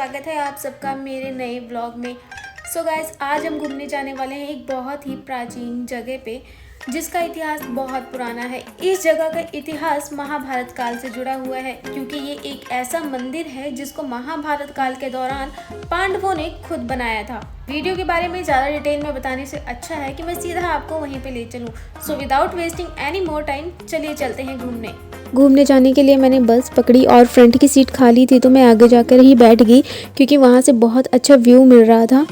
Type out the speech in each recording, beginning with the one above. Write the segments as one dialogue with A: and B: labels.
A: स्वागत है आप सबका मेरे नए ब्लॉग में। सो गाइस, आज हम घूमने जाने वाले हैं एक बहुत ही प्राचीन जगह पे जिसका इतिहास बहुत पुराना है। इस जगह का इतिहास महाभारत काल से जुड़ा हुआ है, क्योंकि ये एक ऐसा मंदिर है जिसको महाभारत काल के दौरान पांडवों ने खुद बनाया था। वीडियो के बारे में ज़्यादा डिटेल में बताने से अच्छा है कि मैं सीधा आपको वहीं पे ले चलूँ। So without wasting any more time, चलिए चलते हैं घूमने जाने के लिए मैंने बस पकड़ी और फ्रंट की सीट खाली थी तो मैं आगे जाकर ही बैठ गई, क्योंकि वहाँ से बहुत अच्छा व्यू मिल रहा था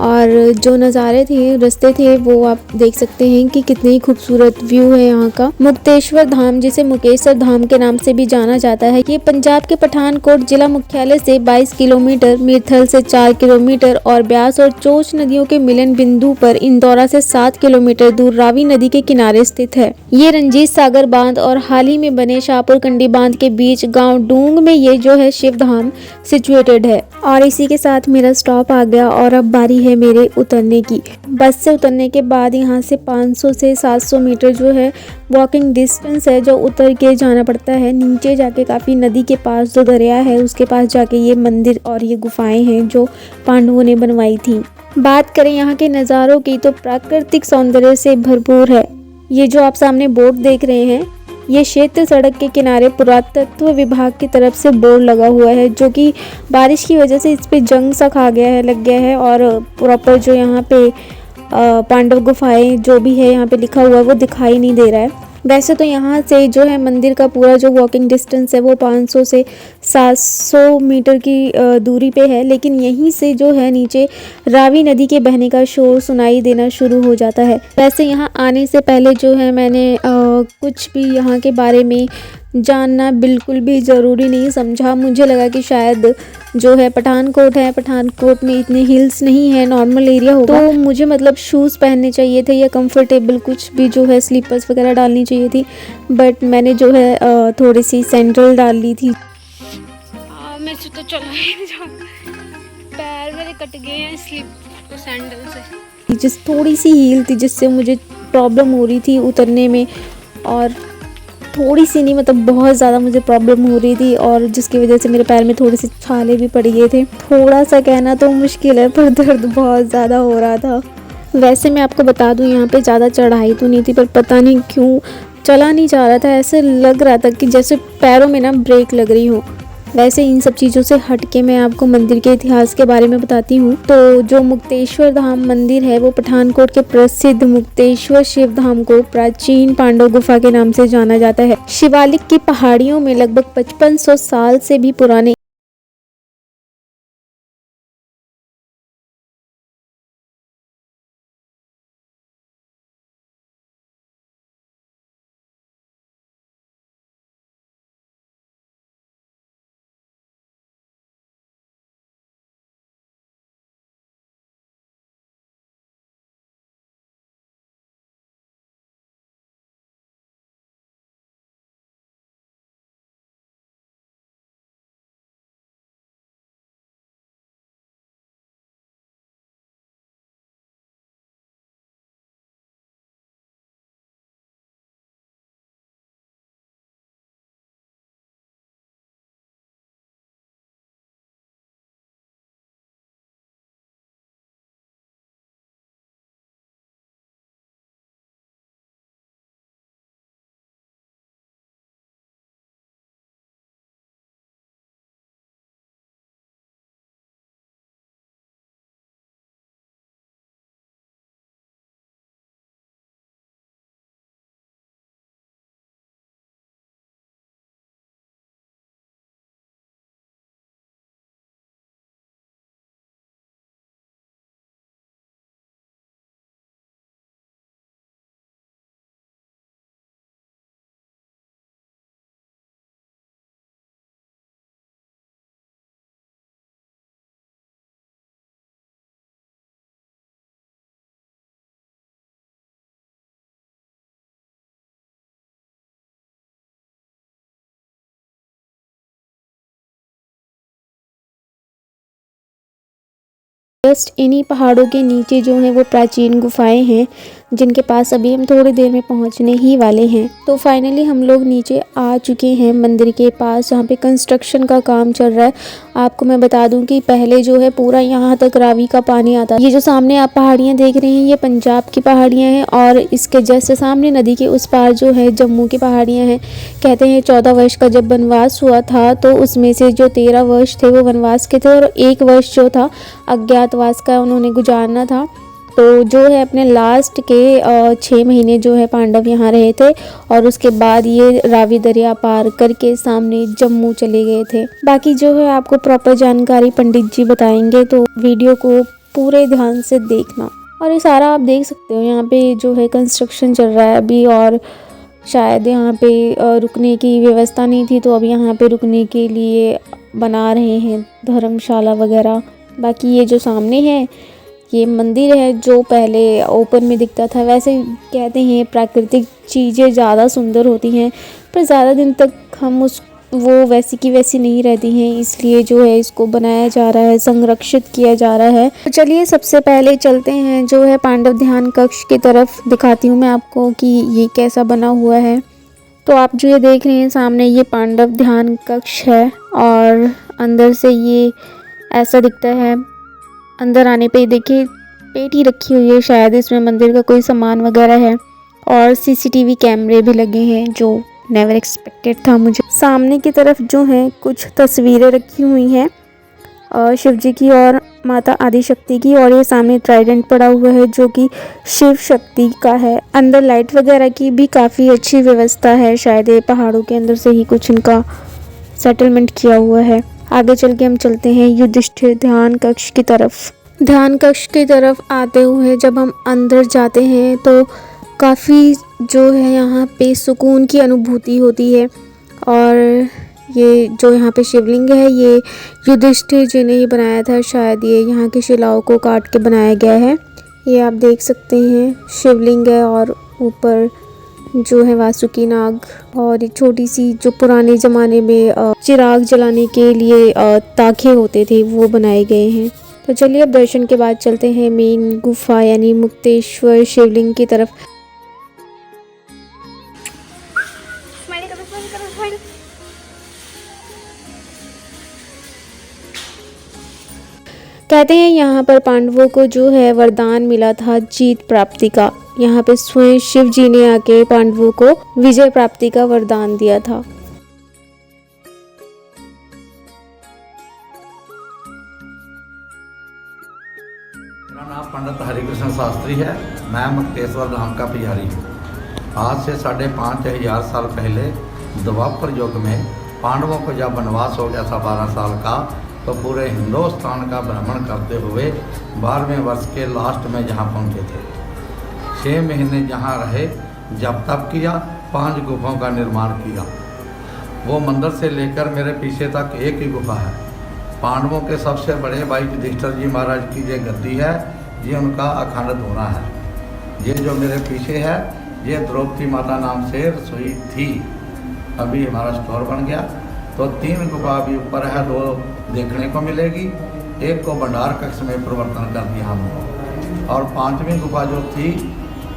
A: और जो नज़ारे थे, रास्ते थे, वो आप देख सकते हैं कि कितनी खूबसूरत व्यू है यहाँ का। मुक्तेश्वर धाम, जिसे मुकेश्वर धाम के नाम से भी जाना जाता है, ये पंजाब के पठानकोट जिला मुख्यालय से 22 किलोमीटर, मीरथल से 4 किलोमीटर और ब्यास और चोच नदियों के मिलन बिंदु पर इंदौरा से 7 किलोमीटर दूर रावी नदी के किनारे स्थित है। ये रंजीत सागर बांध और हाल ही में बने शाहपुर कंडी बांध के बीच गाँव डूंग में ये जो है शिव धाम सिचुएटेड है। और इसी के साथ मेरा स्टॉप आ गया और अब बारी है मेरे उतरने की। बस से उतरने के बाद यहाँ से 500 से 700 मीटर जो है वॉकिंग डिस्टेंस है, जो उतर के जाना पड़ता है। नीचे जाके काफ़ी नदी के पास जो दरिया है उसके पास जाके ये मंदिर और ये गुफाएं हैं जो पांडवों ने बनवाई थी। बात करें यहाँ के नज़ारों की तो प्राकृतिक सौंदर्य से भरपूर है। ये जो आप सामने बोर्ड देख रहे हैं, ये क्षेत्र सड़क के किनारे पुरातत्व विभाग की तरफ से बोर्ड लगा हुआ है, जो कि बारिश की वजह से इस पे जंग सा लग गया है और प्रॉपर जो यहाँ पे पांडव गुफाएं जो भी है यहाँ पे लिखा हुआ है वो दिखाई नहीं दे रहा है। वैसे तो यहाँ से जो है मंदिर का पूरा जो वॉकिंग डिस्टेंस है वो 500 से 700 मीटर की दूरी पे है, लेकिन यहीं से जो है नीचे रावी नदी के बहने का शोर सुनाई देना शुरू हो जाता है। वैसे यहाँ आने से पहले जो है मैंने कुछ भी यहाँ के बारे में जानना बिल्कुल भी ज़रूरी नहीं समझा। मुझे लगा कि शायद जो है पठानकोट में इतने हिल्स नहीं है, नॉर्मल एरिया होगा, तो मुझे मतलब शूज़ पहनने चाहिए थे या कंफर्टेबल कुछ भी जो है स्लीपर्स वगैरह डालनी चाहिए थी, बट मैंने जो है थोड़ी सी सैंडल डाल ली थी। मेरे से तो चला ही नहीं जाता, पैर मेरे कट गए हैं स्लिप तो सैंडल से। जिस थोड़ी सी हील थी जिससे मुझे प्रॉब्लम हो रही थी उतरने में, और थोड़ी सी नहीं मतलब बहुत ज़्यादा मुझे प्रॉब्लम हो रही थी, और जिसकी वजह से मेरे पैर में थोड़े से छाले भी पड़ गए थे। थोड़ा सा कहना तो मुश्किल है, पर दर्द बहुत ज़्यादा हो रहा था। वैसे मैं आपको बता दूं, यहाँ पे ज़्यादा चढ़ाई तो नहीं थी, पर पता नहीं क्यों चला नहीं जा रहा था। ऐसे लग रहा था कि जैसे पैरों में ना ब्रेक लग रही हो। वैसे इन सब चीज़ों से हटके मैं आपको मंदिर के इतिहास के बारे में बताती हूँ। तो जो मुक्तेश्वर धाम मंदिर है वो पठानकोट के प्रसिद्ध मुक्तेश्वर शिव धाम को प्राचीन पांडव गुफा के नाम से जाना जाता है। शिवालिक की पहाड़ियों में लगभग 5500 साल से भी पुराने जस्ट इन्हीं पहाड़ों के नीचे जो है वो प्राचीन गुफाएं हैं, जिनके पास अभी हम थोड़ी देर में पहुंचने ही वाले हैं। तो फाइनली हम लोग नीचे आ चुके हैं मंदिर के पास, जहाँ पे कंस्ट्रक्शन का काम चल रहा है। आपको मैं बता दूं कि पहले जो है पूरा यहाँ तक रावी का पानी आता। ये जो सामने आप पहाड़ियाँ देख रहे हैं ये पंजाब की पहाड़ियाँ हैं, और इसके जस्ट सामने नदी के उस पार जो है जम्मू की पहाड़ियाँ हैं। कहते हैं 14 वर्ष का जब वनवास हुआ था तो उसमें से जो 13 वर्ष थे वो वनवास के थे, और 1 वर्ष जो था अज्ञातवास का उन्होंने गुजारना था। तो जो है अपने लास्ट के 6 महीने जो है पांडव यहाँ रहे थे, और उसके बाद ये रावी दरिया पार करके सामने जम्मू चले गए थे। बाकी जो है आपको प्रॉपर जानकारी पंडित जी बताएंगे, तो वीडियो को पूरे ध्यान से देखना। और ये सारा आप देख सकते हो, यहाँ पे जो है कंस्ट्रक्शन चल रहा है अभी, और शायद यहाँ पे रुकने की व्यवस्था नहीं थी, तो अब यहाँ पे रुकने के लिए बना रहे हैं धर्मशाला वगैरह। बाकी ये जो सामने है ये मंदिर है जो पहले ओपन में दिखता था। वैसे कहते हैं प्राकृतिक चीज़ें ज़्यादा सुंदर होती हैं, पर ज़्यादा दिन तक हम वो वैसी की वैसी नहीं रहती हैं, इसलिए जो है इसको बनाया जा रहा है, संरक्षित किया जा रहा है। तो चलिए सबसे पहले चलते हैं जो है पांडव ध्यान कक्ष की तरफ। दिखाती हूँ मैं आपको कि ये कैसा बना हुआ है। तो आप जो ये देख रहे हैं सामने, ये पांडव ध्यान कक्ष है, और अंदर से ये ऐसा दिखता है। अंदर आने पे देखिए पेटी रखी हुई है, शायद इसमें मंदिर का कोई सामान वगैरह है, और सीसीटीवी कैमरे भी लगे हैं, जो नेवर एक्सपेक्टेड था मुझे। सामने की तरफ जो है कुछ तस्वीरें रखी हुई हैं शिव जी की और माता आदिशक्ति की, और ये सामने ट्राइडेंट पड़ा हुआ है जो कि शिव शक्ति का है। अंदर लाइट वगैरह की भी काफ़ी अच्छी व्यवस्था है, शायद ये पहाड़ों के अंदर से ही कुछ इनका सेटलमेंट किया हुआ है। आगे चल के हम चलते हैं युधिष्ठिर ध्यान कक्ष की तरफ। ध्यान कक्ष की तरफ आते हुए जब हम अंदर जाते हैं तो काफ़ी जो है यहाँ पे सुकून की अनुभूति होती है। और ये जो यहाँ पे शिवलिंग है ये युधिष्ठिर जी ने ही बनाया था, शायद ये यहाँ की शिलाओं को काट के बनाया गया है। ये आप देख सकते हैं शिवलिंग है, और ऊपर जो है वासुकी नाग, और एक छोटी सी जो पुराने ज़माने में चिराग जलाने के लिए ताखे होते थे वो बनाए गए हैं। तो चलिए अब दर्शन के बाद चलते हैं मेन गुफा यानी मुक्तेश्वर शिवलिंग की तरफ। कहते हैं यहाँ पर पांडवों को जो है वरदान मिला था जीत प्राप्ति का। यहाँ पे स्वयं शिव जी ने आके पांडवों को विजय प्राप्ति का वरदान दिया था।
B: मेरा नाम पंडित हरिकृष्ण शास्त्री है। मैं मुक्तेश्वर धाम का पुजारी हूँ। आज से 5,500 साल पहले द्वापर युग में पांडवों को जब वनवास हो गया था 12 साल का, तो पूरे हिंदुस्तान का भ्रमण करते हुए 12वें वर्ष के लास्ट में जहाँ पहुँचे थे। 6 महीने जहाँ रहे, जब तप किया, 5 गुफाओं का निर्माण किया। वो मंदिर से लेकर मेरे पीछे तक एक ही गुफा है। पांडवों के सबसे बड़े भाई युधिष्ठिर जी महाराज की ये गद्दी है, ये उनका अखंड धोना है। ये जो मेरे पीछे है ये द्रौपदी माता नाम से रसोई थी, अभी हमारा स्टोर बन गया। तो 3 गुफा अभी ऊपर है, 2 देखने को मिलेगी, एक को भंडार कक्ष में परिवर्तन कर दिया हमने। और 5वीं गुफा जो थी,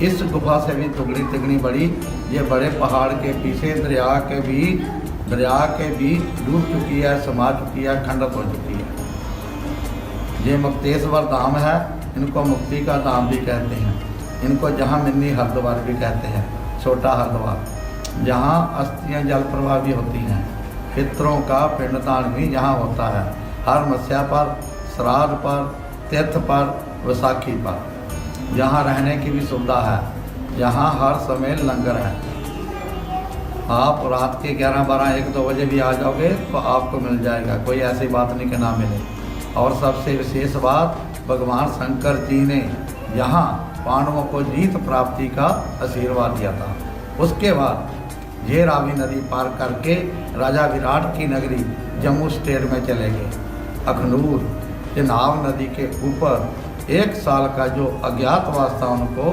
B: इस गुफा से भी दुगनी तिगनी बड़ी, ये बड़े पहाड़ के पीछे दरिया के बीच डूब चुकी है, समा चुकी है, खंडित हो चुकी है। ये मुक्तेश्वर धाम है, इनको मुक्ति का धाम भी कहते हैं। इनको जहाँ मिन्नी हरिद्वार भी कहते हैं, छोटा हरिद्वार, जहाँ अस्थियाँ जल प्रवाह भी होती हैं। पितरों का पिंडदान भी यहाँ होता है, हर मत्स्या पर, श्राद्ध पर, तीर्थ पर, वैसाखी पर। यहाँ रहने की भी सुविधा है, यहाँ हर समय लंगर है। आप रात के 11, 12, 1, 2 बजे भी आ जाओगे तो आपको मिल जाएगा, कोई ऐसी बात नहीं कि ना मिले। और सबसे विशेष बात, भगवान शंकर जी ने यहाँ पांडवों को जीत प्राप्ति का आशीर्वाद दिया था। उसके बाद ये रावी नदी पार करके राजा विराट की नगरी जम्मू स्टेट में चले गए। अखनूर चिनाब नदी के ऊपर 1 साल का जो अज्ञातवास था उनको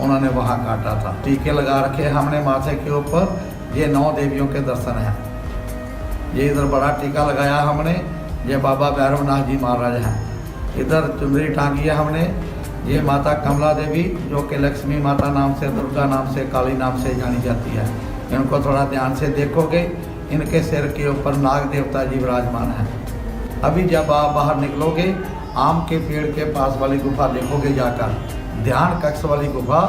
B: उन्होंने वहाँ काटा था। टीके लगा रखे हमने माथे के ऊपर, ये 9 देवियों के दर्शन हैं। ये इधर बड़ा टीका लगाया हमने, ये बाबा भैरवनाथ जी महाराज हैं। इधर चुंदरी टांगी है हमने, ये माता कमला देवी जो कि लक्ष्मी माता नाम से, दुर्गा नाम से, काली नाम से जानी जाती है। इनको थोड़ा ध्यान से देखोगे, इनके सिर के ऊपर नाग देवता जी विराजमान हैं। अभी जब आप बाहर निकलोगे, आम के पेड़ के पास वाली गुफा देखोगे जाकर, ध्यान कक्ष वाली गुफा,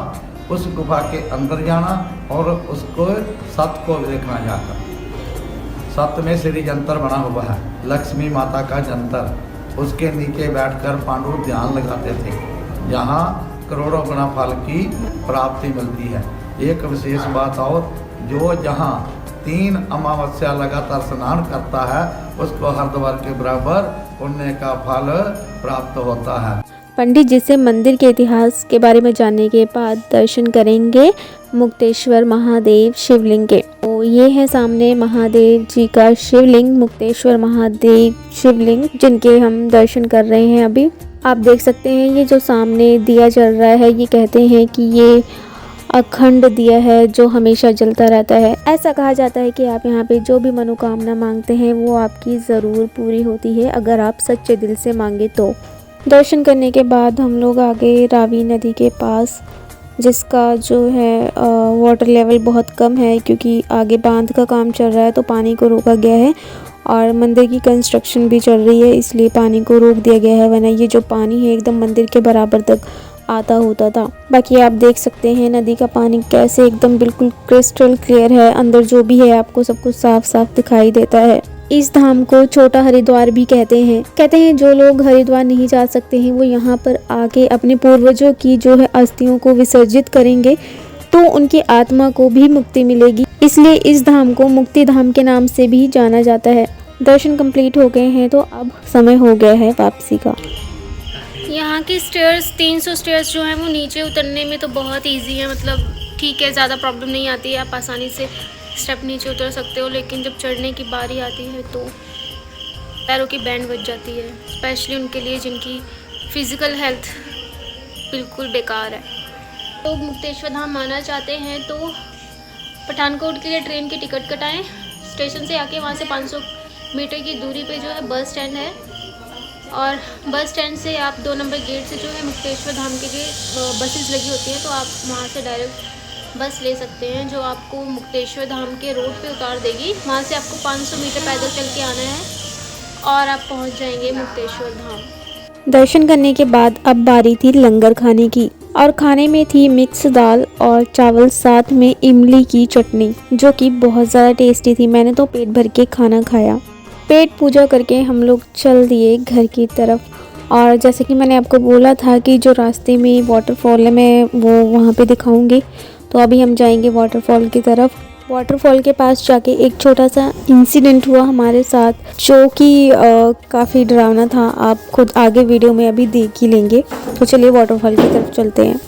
B: उस गुफा के अंदर जाना और उसको सत को देखना जाकर। सत में श्री जंतर बना हुआ है, लक्ष्मी माता का जंतर, उसके नीचे बैठकर पांडु ध्यान लगाते थे, जहाँ करोड़ों गुना फल की प्राप्ति मिलती है। एक विशेष बात और, जो जहाँ 3 अमावस्या लगातार स्नान करता है, उसको हरिद्वार के बराबर पुण्य का फल प्राप्त होता है।
A: पंडित जी से मंदिर के इतिहास के बारे में जानने के बाद दर्शन करेंगे मुक्तेश्वर महादेव शिवलिंग के। तो ये है सामने महादेव जी का शिवलिंग, मुक्तेश्वर महादेव शिवलिंग, जिनके हम दर्शन कर रहे हैं। अभी आप देख सकते हैं ये जो सामने दिया जल रहा है, ये कहते हैं कि ये अखंड दिया है जो हमेशा जलता रहता है। ऐसा कहा जाता है कि आप यहाँ पे जो भी मनोकामना मांगते हैं वो आपकी ज़रूर पूरी होती है, अगर आप सच्चे दिल से मांगे तो। दर्शन करने के बाद हम लोग आ गए रावी नदी के पास, जिसका जो है वाटर लेवल बहुत कम है, क्योंकि आगे बांध का काम चल रहा है तो पानी को रोका गया है, और मंदिर की कंस्ट्रक्शन भी चल रही है, इसलिए पानी को रोक दिया गया है, वरना ये जो पानी है एकदम मंदिर के बराबर तक आता होता था। बाकी आप देख सकते हैं नदी का पानी कैसे एकदम बिल्कुल क्रिस्टल क्लियर है, अंदर जो भी है आपको सब कुछ साफ साफ दिखाई देता है। इस धाम को छोटा हरिद्वार भी कहते हैं जो लोग हरिद्वार नहीं जा सकते हैं वो यहाँ पर आके अपने पूर्वजों की जो है अस्थियों को विसर्जित करेंगे तो उनकी आत्मा को भी मुक्ति मिलेगी, इसलिए इस धाम को मुक्ति धाम के नाम से भी जाना जाता है। दर्शन कंप्लीट हो गए हैं तो अब समय हो गया है वापसी का। यहाँ की स्टेयर्स 300 स्टेयर्स जो हैं वो नीचे उतरने में तो बहुत इजी है, मतलब ठीक है, ज़्यादा प्रॉब्लम नहीं आती है, आप आसानी से स्टेप नीचे उतर सकते हो। लेकिन जब चढ़ने की बारी आती है तो पैरों की बैंड बज जाती है, स्पेशली उनके लिए जिनकी फ़िज़िकल हेल्थ बिल्कुल बेकार है। तो मुक्तेश्वर धाम आना चाहते हैं तो पठानकोट के लिए ट्रेन की टिकट कटाएं, स्टेशन से आके वहाँ से 500 मीटर की दूरी पे जो है बस स्टैंड है, और बस स्टैंड से आप 2 नंबर गेट से जो है मुक्तेश्वर धाम के लिए बसेस लगी होती हैं, तो आप वहाँ से डायरेक्ट बस ले सकते हैं जो आपको मुक्तेश्वर धाम के रोड पे उतार देगी। वहाँ से आपको 500 मीटर पैदल चल के आना है और आप पहुँच जाएंगे मुक्तेश्वर धाम। दर्शन करने के बाद अब बारी थी लंगर खाने की, और खाने में थी मिक्स दाल और चावल, साथ में इमली की चटनी, जो कि बहुत ज़्यादा टेस्टी थी। मैंने तो पेट भर के खाना खाया। पेट पूजा करके हम लोग चल दिए घर की तरफ, और जैसे कि मैंने आपको बोला था कि जो रास्ते में वाटरफॉल है मैं वो वहाँ पे दिखाऊंगी, तो अभी हम जाएंगे वाटरफॉल की तरफ। वाटरफॉल के पास जाके एक छोटा सा इंसिडेंट हुआ हमारे साथ, जो कि काफ़ी डरावना था। आप खुद आगे वीडियो में अभी देख ही लेंगे। तो चलिए वाटरफॉल की तरफ चलते हैं।